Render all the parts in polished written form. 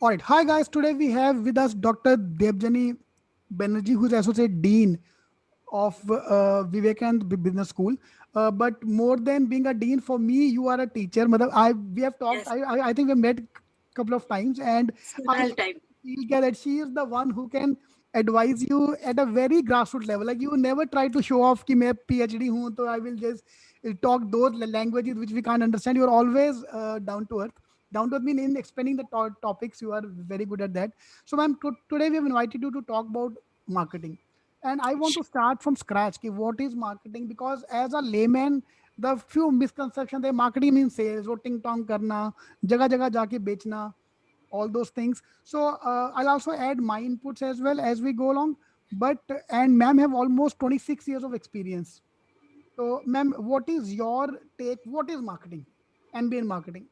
All right. Hi, guys. Today we have with us Dr. Debjani Banerjee, who's Associate Dean of Vivekanand Business School. But more than being a dean, for me, you are a teacher. We have talked. Yes, I think we have met a couple of times, and I several times. feel that she is the one who can advise you at a very grassroots level. Like you never try to show off कि मैं PhD हूँ, so I will just talk those languages which we can't understand. You're always down to earth. Down to earth mean in explaining the topics. You are very good at that. So, ma'am, today we have invited you to talk about marketing, and I want to start from scratch. Ki what is marketing? Because as a layman, the few misconceptions that marketing means sales, वो टिंग टोंग करना, जगह जगह जाके बेचना, all those things. So I'll also add my inputs as well as we go along. But and ma'am have almost 26 years of experience. So ma'am, what is your take? What is marketing? MBA in marketing.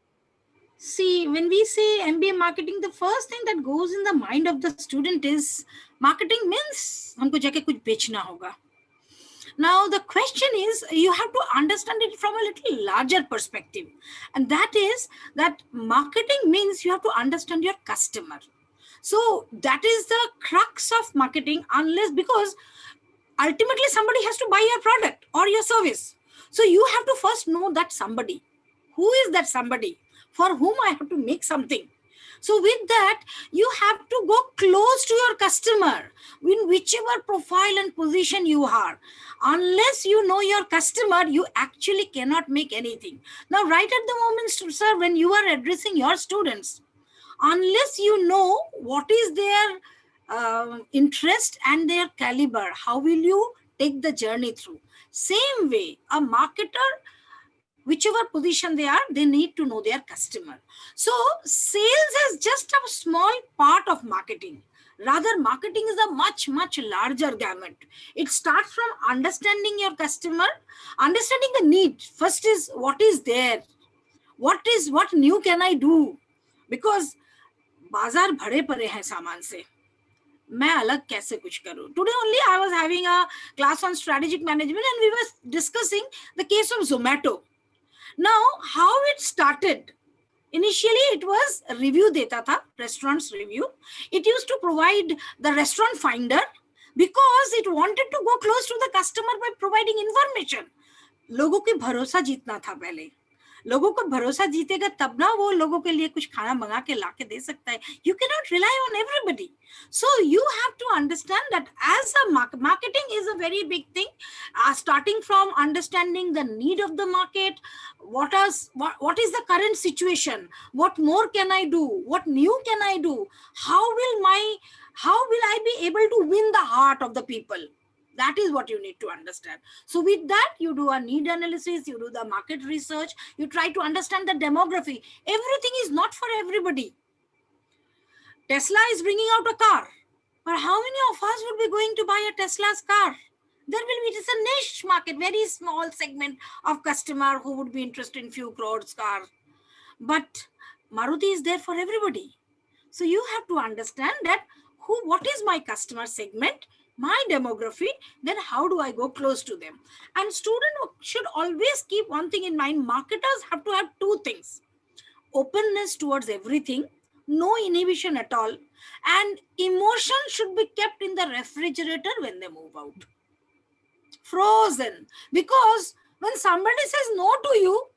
See, when we say MBA marketing, the first thing that goes in the mind of the student is marketing means हमको जाके कुछ बेचना होगा. Now, the question is you have to understand it from a little larger perspective. And that is that marketing means you have to understand your customer. So, that is the crux of marketing, unless because ultimately somebody has to buy your product or your service. So, you have to first know that somebody. Who is that somebody for whom I have to make something? So with that, you have to go close to your customer in whichever profile and position you are. Unless you know your customer, you actually cannot make anything. Now, right at the moment, sir, when you are addressing your students, unless you know what is their interest and their caliber, how will you take the journey through? Same way, a marketer, whichever position they are, they need to know their customer. So sales is just a small part of marketing. Rather, marketing is a much larger gamut. It starts from understanding your customer, understanding the need. First is what is there, what new can I do, because बाजार भरे पड़े हैं सामान से, मैं अलग कैसे कुछ करूं. Today only I was having a class on strategic management and we were discussing the case of Zomato. Now, how it started? Initially, it was review data tha, restaurants review. It used to provide the restaurant finder because it wanted to go close to the customer by providing information. लोगों की भरोसा जीतना था पहले. लोगों को भरोसा जीतेगा तब ना वो लोगों के लिए कुछ खाना मंगा के ला के दे सकता है. You cannot rely on everybody. So you have to understand that as a marketing is a very big thing, starting from understanding the need of the market, what is the current situation, what more can I do, what new can I do, how will I be able to win the heart of the people. That is what you need to understand. So with that, you do a need analysis, you do the market research, you try to understand the demography. Everything is not for everybody. Tesla is bringing out a car, but how many of us would be going to buy a Tesla's car? There will be, it is a niche market, very small segment of customer who would be interested in few crores car. But Maruti is there for everybody. So you have to understand that what is my customer segment, my demography, then how do I go close to them? And student should always keep one thing in mind. Marketers have to have two things: openness towards everything, no inhibition at all, and emotion should be kept in the refrigerator when they move out. Frozen. Because when somebody says no to you,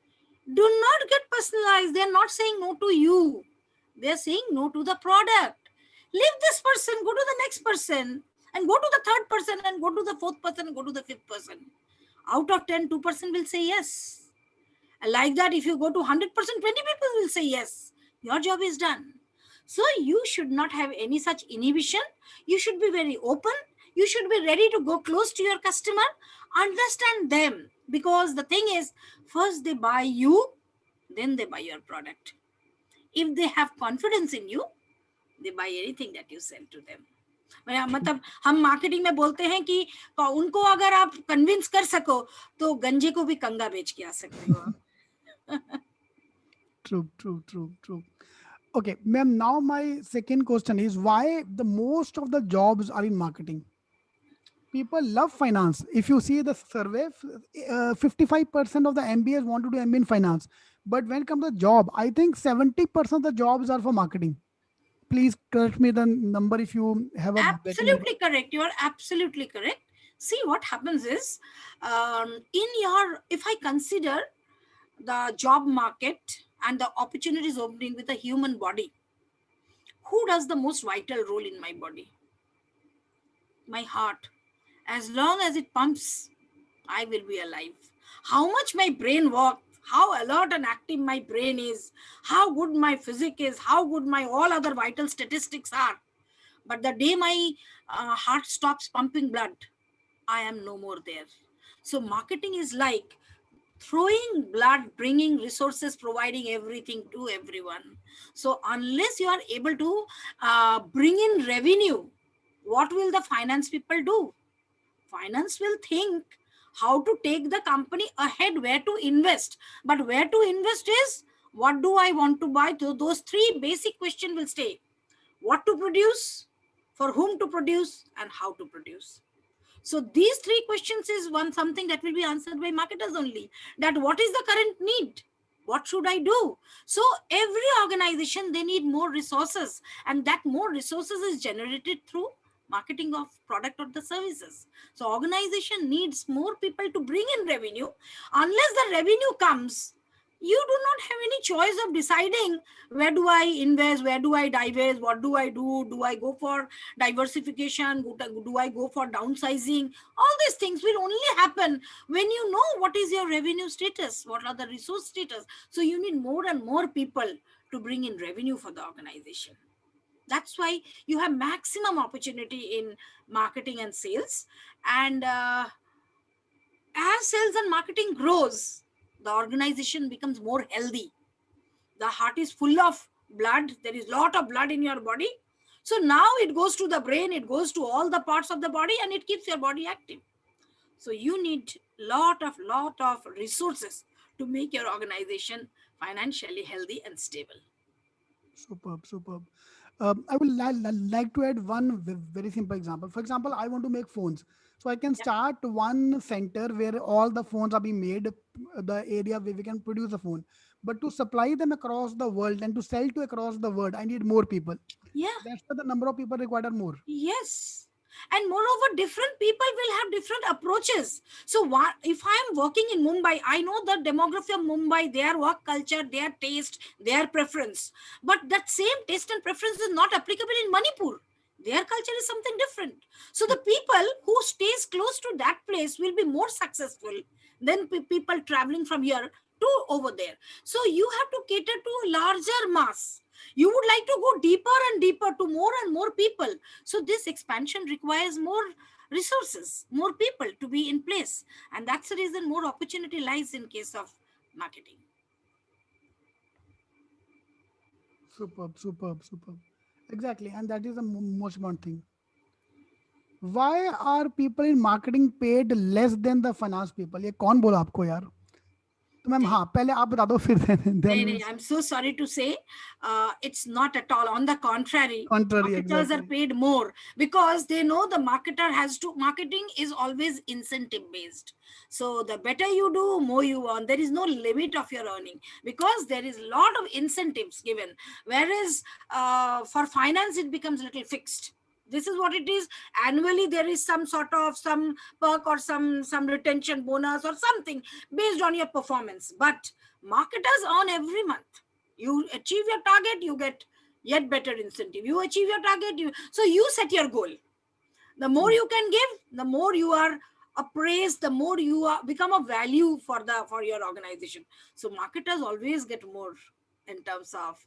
do not get personalized. They are not saying no to you. They are saying no to the product. Leave this person, go to the next person, and go to the third person, and go to the fourth person, and go to the fifth person. Out of 10, 2% will say yes. And like that, if you go to 100%, 20 people will say yes. Your job is done. So you should not have any such inhibition. You should be very open. You should be ready to go close to your customer, understand them. Because the thing is, first they buy you, then they buy your product. If they have confidence in you, they buy anything that you sell to them. मतलब हम marketing में बोलते हैं कि उनको अगर आप convince कर सको तो गंजे को भी कंगा बेच के आ सकते हो आप. True. Okay, ma'am. Now my second question is why the most of the jobs are in marketing. People love finance. If you see the survey, 55% of the MBAs want to do MBA in finance. But when it comes to job, I think 70% of the jobs are for marketing. please correct me the number if you have a better number. Absolutely correct. You are absolutely correct. See, what happens is, if I consider the job market and the opportunities opening with a human body, who does the most vital role in my body? My heart. As long as it pumps, I will be alive. How much my brain works, how alert and active my brain is, how good my physics is, how good my all other vital statistics are. But the day my heart stops pumping blood, I am no more there. So marketing is like throwing blood, bringing resources, providing everything to everyone. So unless you are able to bring in revenue, what will the finance people do? Finance will think how to take the company ahead, where to invest. But where to invest is, what do I want to buy? So those three basic questions will stay. What to produce, for whom to produce, and how to produce. So these three questions is something that will be answered by marketers only. That what is the current need? What should I do? So every organization, they need more resources, and that more resources is generated through marketing of product or the services. So organization needs more people to bring in revenue. Unless the revenue comes, you do not have any choice of deciding where do I invest, where do I divest, what do I do I go for diversification, do I go for downsizing? All these things will only happen when you know what is your revenue status, what are the resource status. So you need more and more people to bring in revenue for the organization. That's why you have maximum opportunity in marketing and sales. And as sales and marketing grows, the organization becomes more healthy. The heart is full of blood. There is lot of blood in your body. So now it goes to the brain, it goes to all the parts of the body, and it keeps your body active. So you need lot of resources to make your organization financially healthy and stable. Superb, superb. I would like to add one very simple example. For example, I want to make phones. So I can Yeah. start one center where all the phones are being made, the area where we can produce a phone. But to supply them across the world and to sell to across the world, I need more people. Yeah. That's why the number of people required are more. Yes. And moreover, different people will have different approaches. So if I am working in Mumbai, I know the demography of Mumbai, their work culture, their taste, their preference. But that same taste and preference is not applicable in Manipur. Their culture is something different. So the people who stays close to that place will be more successful than people traveling from here to over there. So you have to cater to a larger mass. You would like to go deeper and deeper to more and more people. So this expansion requires more resources, more people to be in place. And that's the reason more opportunity lies in case of marketing. Superb, superb, superb. Exactly. And that is the most important thing. Why are people in marketing paid less than the finance people? ये कौन बोला आपको यार? तो ma'am हाँ पहले आप बता दो फिर then we'll I'm so sorry to say, it's not at all. On the contrary, contrary marketers are exactly. paid more because they know the marketer has to. Marketing is always incentive based. So the better you do, more you earn. There is no limit of your earning because there is a lot of incentives given. Whereas for finance, it becomes a little fixed. This is what it is. Annually there is some sort of some perk or some retention bonus or something based on your performance. But marketers earn every month. You achieve your target, you get yet better incentive. You achieve your target, so you set your goal. The more you can give, the more you are appraised, the more you are become a value for your organization. So marketers always get more in terms of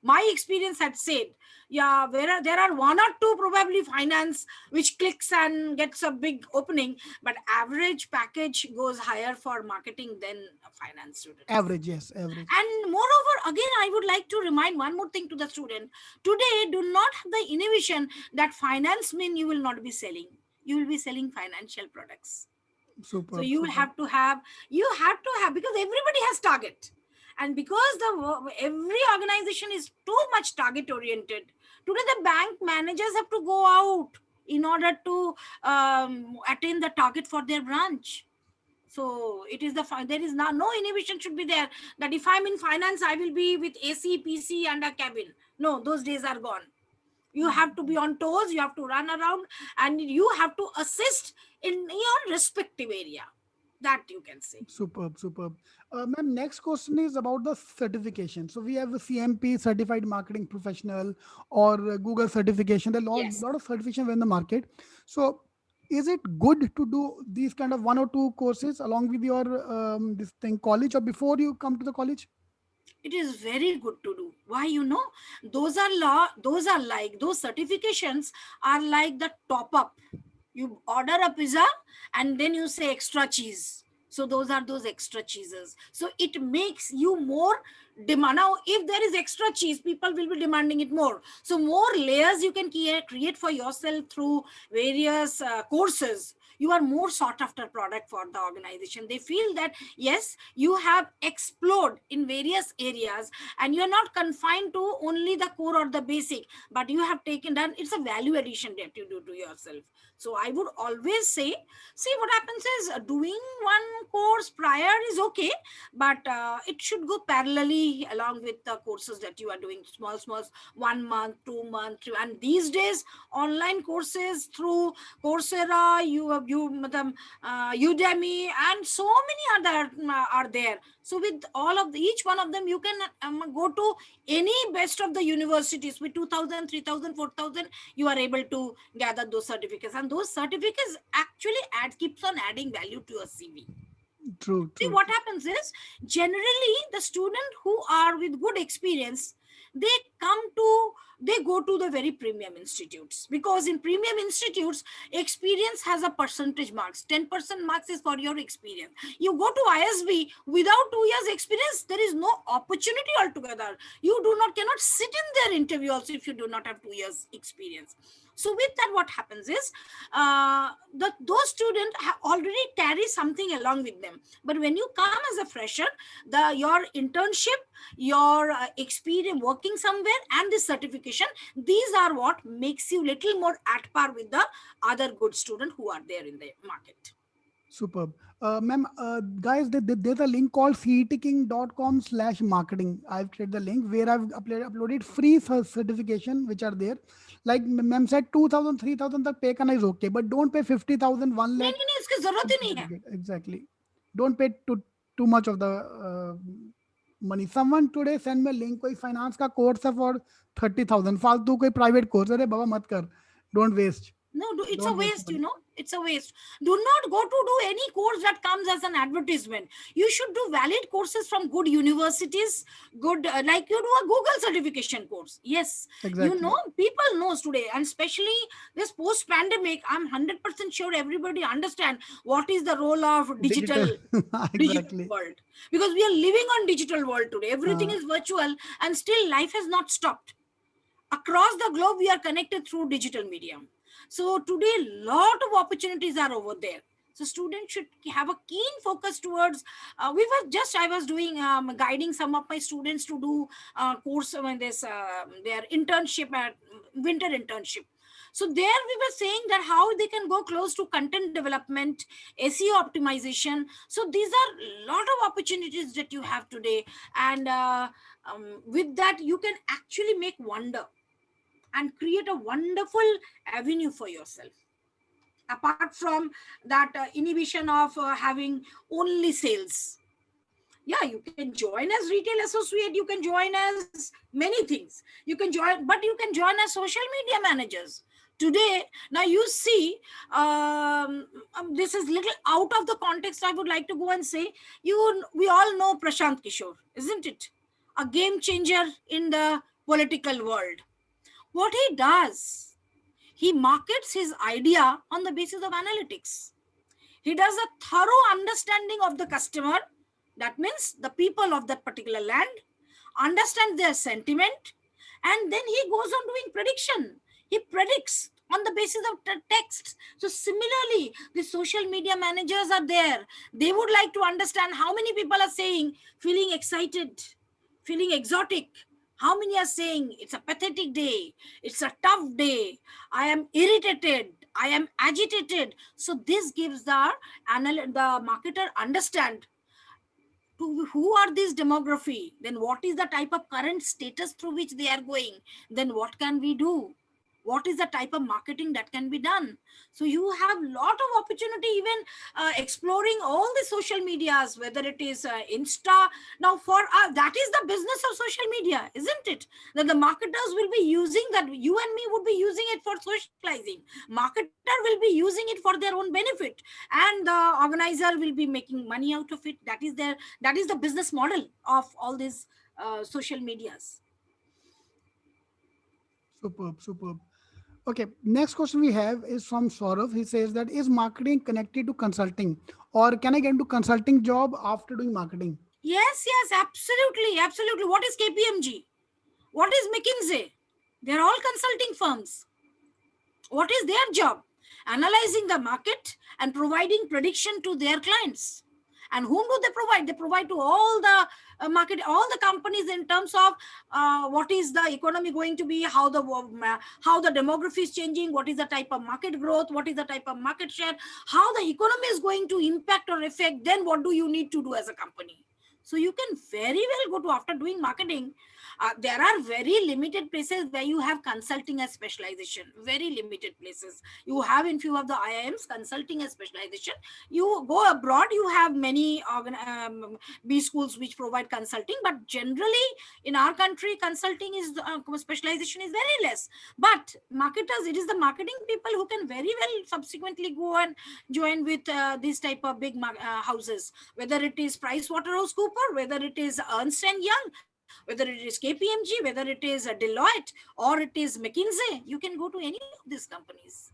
my experience had said, yeah, there are one or two probably finance which clicks and gets a big opening, but average package goes higher for marketing than finance students. Average, yes, average. And moreover, again, I would like to remind one more thing to the student. Today, do not have the innovation that finance mean you will not be selling. You will be selling financial products. So Superb, you will superb. you have to have, because everybody has target. And because every organization is too much target oriented, today the bank managers have to go out in order to attain the target for their branch. So it is there is no innovation should be there that if I'm in finance, I will be with AC, PC and a cabin. No, those days are gone. You have to be on toes, you have to run around, and you have to assist in your respective area. That you can say. Superb, superb. Ma'am, next question is about the certification. So we have the CMP, Certified Marketing Professional, or Google certification. There are a Yes. lot of certification in the market. So is it good to do these kind of one or two courses along with your this thing college or before you come to the college? It is very good to do. Why? Those certifications are like the top up. You order a pizza and then you say extra cheese, so those are those extra cheeses. So it makes you more demand. Now if there is extra cheese, people will be demanding it more, so more layers you can create for yourself through various courses. You are more sought after product for the organization. They feel that yes, you have explored in various areas and you are not confined to only the core or the basic, but you have taken done, it's a value addition that you do to yourself. So I would always say, see, what happens is doing one course prior is okay, but it should go parallelly along with the courses that you are doing, small 1 month, 2 month, and these days online courses through Coursera, Udemy, and so many other are there. So with all of each one of them, you can go to any best of the universities with 2,000, 3,000, 4,000. You are able to gather those certificates, and those certificates actually keeps on adding value to your CV. True, See, true. what happens is generally the student who are with good experience, they go to the very premium institutes, because in premium institutes experience has a percentage marks. 10% marks is for your experience. You go to ISB without 2 years experience, there is no opportunity altogether. You cannot sit in their interview also if you do not have 2 years experience. So with that, what happens is those students already carry something along with them. But when you come as a fresher, your internship, your experience working somewhere, and the certification, these are what makes you little more at par with the other good student who are there in the market. Superb. Ma'am, guys, there's a link called cetking.com/marketing. I've created the link where I've uploaded free certification, which are there. Like ma'am said, 2,000, 3,000 tak pay karna is okay, but don't pay 50,000, 1 lakh. नहीं, इसकी जरूरत ही नहीं है. Exactly. Don't pay too much of the money. Someone today send me a link, कोई finance का course है for 30,000. फालतू कोई private course, अरे बाबा मत कर. Don't waste. No, it's Don't a waste waste, money. it's a waste. Do not go to do any course that comes as an advertisement. You should do valid courses from good universities, good, like you do a Google certification course. Yes, Exactly. people knows today, and especially this post-pandemic, I'm 100% sure everybody understand what is the role of digital Exactly. world. Because we are living on digital world today. Everything is virtual, and still life has not stopped. Across the globe, we are connected through digital medium. So today, lot of opportunities are over there. So students should have a keen focus towards. I was doing guiding some of my students to do course when their internship at winter internship. So there we were saying that how they can go close to content development, SEO optimization. So these are a lot of opportunities that you have today, and with that you can actually make wonder and create a wonderful avenue for yourself. Apart from that inhibition of having only sales. Yeah, you can join as retail associate, you can join as many things. You can join, but you can join as social media managers. Today, now you see, this is little out of the context. I would like to go and say, we all know Prashant Kishore, isn't it? A game changer in the political world. What he does, he markets his idea on the basis of analytics. He does a thorough understanding of the customer. That means the people of that particular land, understand their sentiment, and then he goes on doing prediction. He predicts on the basis of text. So similarly, the social media managers are there. They would like to understand how many people are saying feeling excited, feeling exotic. How many are saying it's a pathetic day, it's a tough day, I am irritated, I am agitated. So this gives the marketer understand to who are this demography, then what is the type of current status through which they are going, then what can we do, what is the type of marketing that can be done. So you have lot of opportunity, even exploring all the social medias, whether it is Insta. Now for that is the business of social media, isn't it, that the marketers will be using that, you and me would be using it for socializing, marketer will be using it for their own benefit, and the organizer will be making money out of it. That is the business model of all these social medias. Superb, superb. Okay, next question we have is from Saurav. He says that is marketing connected to consulting, or can I get into consulting job after doing marketing? Yes, yes, absolutely, absolutely. What is KPMG? What is McKinsey? They're all consulting firms. What is their job? Analyzing the market and providing prediction to their clients. And whom do they provide? They provide to all the market, all the companies, in terms of what is the economy going to be, how the demography is changing, what is the type of market growth, what is the type of market share, how the economy is going to impact or affect. Then what do you need to do as a company? So you can very well go to, after doing marketing, there are very limited places where you have consulting as specialization, very limited places. You have in few of the IIMs consulting as specialization. You go abroad, you have many B schools which provide consulting, but generally in our country, consulting is specialization is very less. But marketers, it is the marketing people who can very well subsequently go and join with these type of big houses, whether it is PricewaterhouseCoopers, whether it is Ernst and Young, whether it is KPMG, whether it is Deloitte, or it is McKinsey. You can go to any of these companies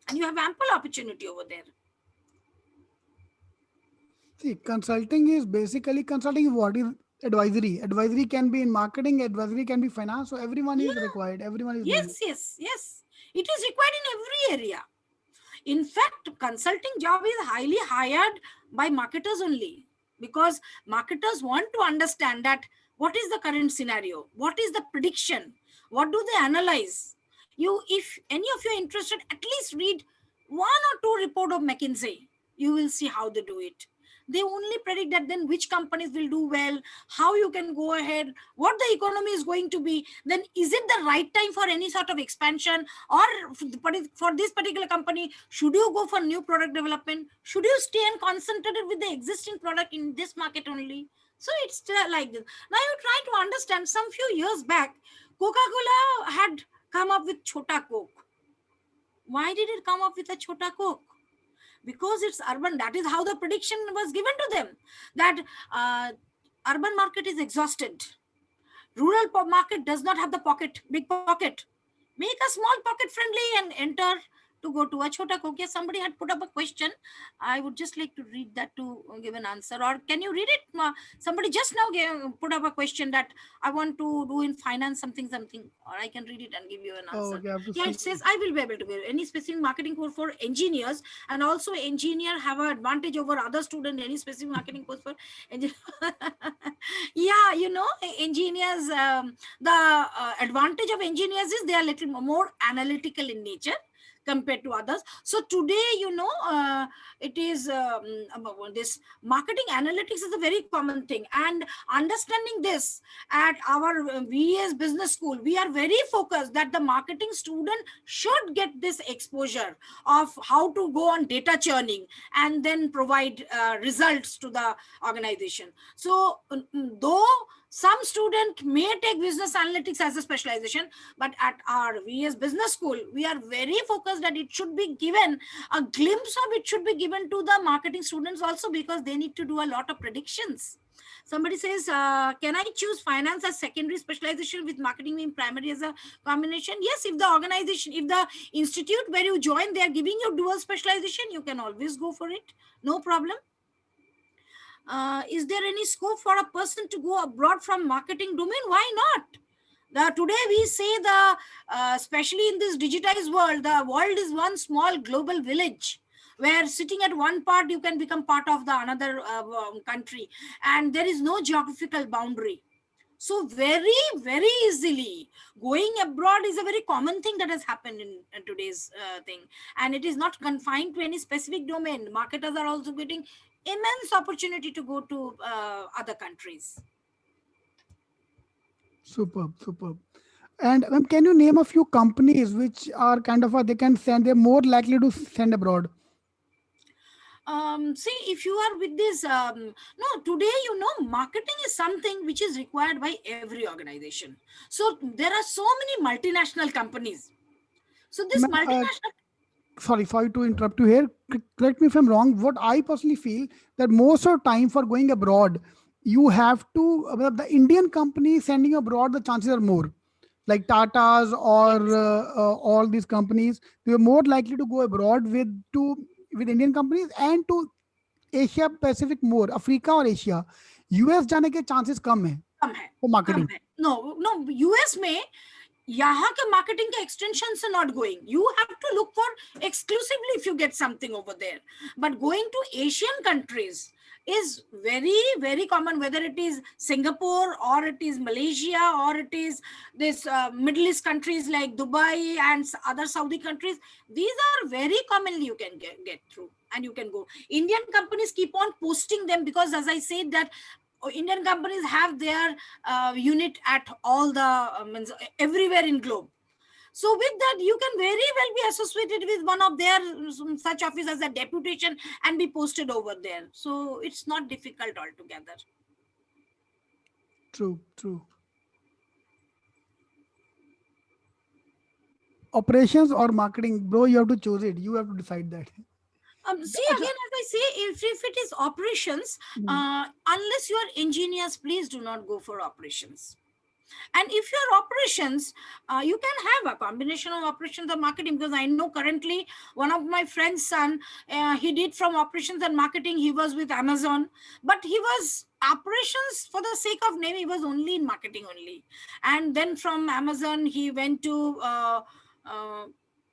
and you have ample opportunity over there. See, consulting is basically consulting. What is advisory? Advisory can be in marketing, advisory can be finance. So everyone is Yeah. required. Everyone is Yes, needed. yes, yes. It is required in every area. In fact, consulting job is highly hired by marketers only, because marketers want to understand that what is the current scenario, what is the prediction, what do they analyze. You, if any of you are interested, at least read one or two report of McKinsey. You will see how they do it. They only predict that then which companies will do well, how you can go ahead, what the economy is going to be, then is it the right time for any sort of expansion, or for this particular company, should you go for new product development, should you stay and concentrate with the existing product in this market only. So it's like this. Now you try to understand, some few years back, Coca-Cola had come up with Chota Coke. Why did it come up with a Chota Coke? Because it's urban. That is how the prediction was given to them, that urban market is exhausted, rural market does not have the big pocket, make a small pocket friendly and enter to go to a Chota Coke. Yes, somebody had put up a question. I would just like to read that to give an answer. Or can you read it? Somebody just now put up a question that I want to do in finance something. Or I can read it and give you an Oh, answer. okay, I have to Yeah, see. it says I will be able to give any specific marketing course for engineers, and also engineer have an advantage over other student. Any specific marketing course for engineers? Yeah, engineers, the advantage of engineers is they are a little more analytical in nature compared to others. So today, it is this marketing analytics is a very common thing, and understanding this at our VS business school, we are very focused that the marketing student should get this exposure of how to go on data churning and then provide results to the organization. So though some student may take business analytics as a specialization, but at our VS business school, we are very focused that it should be given, a glimpse of it should be given to the marketing students also, because they need to do a lot of predictions. Somebody says, can I choose finance as secondary specialization with marketing being primary as a combination? Yes, if the organization, if the institute where you join, they are giving you dual specialization, you can always go for it. No problem. Is there any scope for a person to go abroad from marketing domain? Why not? Today we say especially in this digitized world, the world is one small global village, where sitting at one part, you can become part of the another country, and there is no geographical boundary. So very, very easily going abroad is a very common thing that has happened in today's thing. And it is not confined to any specific domain. Marketers are also getting immense opportunity to go to other countries. Superb, superb. And can you name a few companies which are kind of they can send, they're more likely to send abroad? See, if you are with this, no, today, marketing is something which is required by every organization. So there are so many multinational companies. So this Ma'am, multinational, sorry to interrupt you here. Correct me if I'm wrong. What I personally feel that most of the time for going abroad, you have to the Indian company sending abroad, the chances are more. Like Tata's or yes, all these companies, they are more likely to go abroad with Indian companies and to Asia Pacific more, Africa और Asia. US जाने के chances कम है कम है, for come marketing. है. No, US में यहाँ के marketing के extensions are not going. You have to look for exclusively if you get something over there. But going to Asian countries is very, very common, whether it is Singapore or it is Malaysia or it is this Middle East countries like Dubai and other Saudi countries. These are very commonly you can get through and you can go. Indian companies keep on posting them because, as I said, that Indian companies have their unit at all the everywhere in globe. So with that, you can very well be associated with one of their such office as a deputation and be posted over there. So it's not difficult altogether. True, true. Operations or marketing, bro, you have to choose it. You have to decide that. See, अच्छा, again, as I say, if it is operations, unless you are engineers, please do not go for operations. And if you're operations, you can have a combination of operations and marketing, because I know currently one of my friend's son, he did from operations and marketing. He was with Amazon, but he was operations for the sake of name. He was only in marketing only. And then from Amazon, he went to,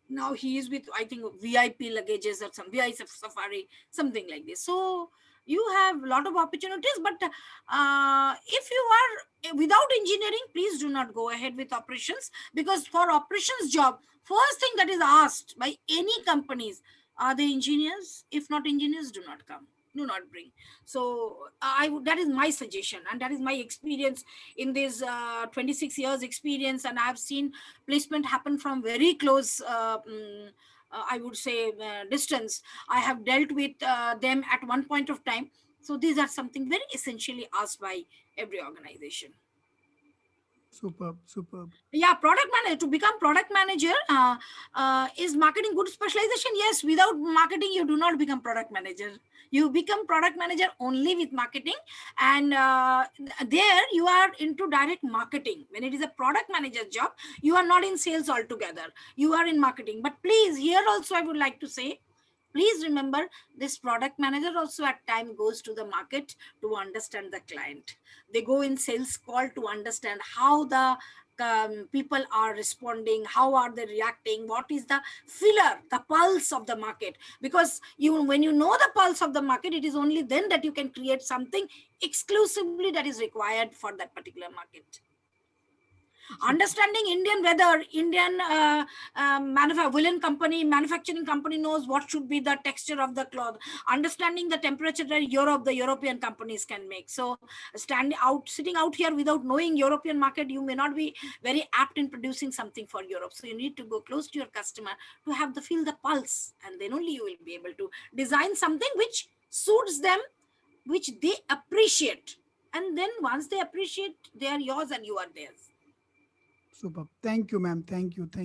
now he is with, I think, VIP luggages or some VIP Safari, something like this. So you have a lot of opportunities, but if you are without engineering, please do not go ahead with operations, because for operations job, first thing that is asked by any companies, are they engineers? If not engineers, do not come, do not bring. So that is my suggestion, and that is my experience in this 26 years experience, and I've seen placement happen from very close I would say distance. I have dealt with them at one point of time. So these are something very essentially asked by every organization. superb, superb. Yeah, product manager, to become product manager, is marketing good specialization? Yes. Without marketing, you do not become product manager. You become product manager only with marketing, and there you are into direct marketing. When it is a product manager job, you are not in sales altogether, you are in marketing. But please, here also I would like to say, please remember, this product manager also at time goes to the market to understand the client. They go in sales call to understand how the people are responding, how are they reacting, what is the filler, the pulse of the market. Because when you know the pulse of the market, it is only then that you can create something exclusively that is required for that particular market. Understanding Indian weather, Indian woolen company, manufacturing company knows what should be the texture of the cloth. Understanding the temperature that the European companies can make. So sitting out here without knowing European market, you may not be very apt in producing something for Europe. So you need to go close to your customer to have feel the pulse, and then only you will be able to design something which suits them, which they appreciate. And then once they appreciate, they are yours and you are theirs. Superb. Thank you, ma'am. Thank you. Thank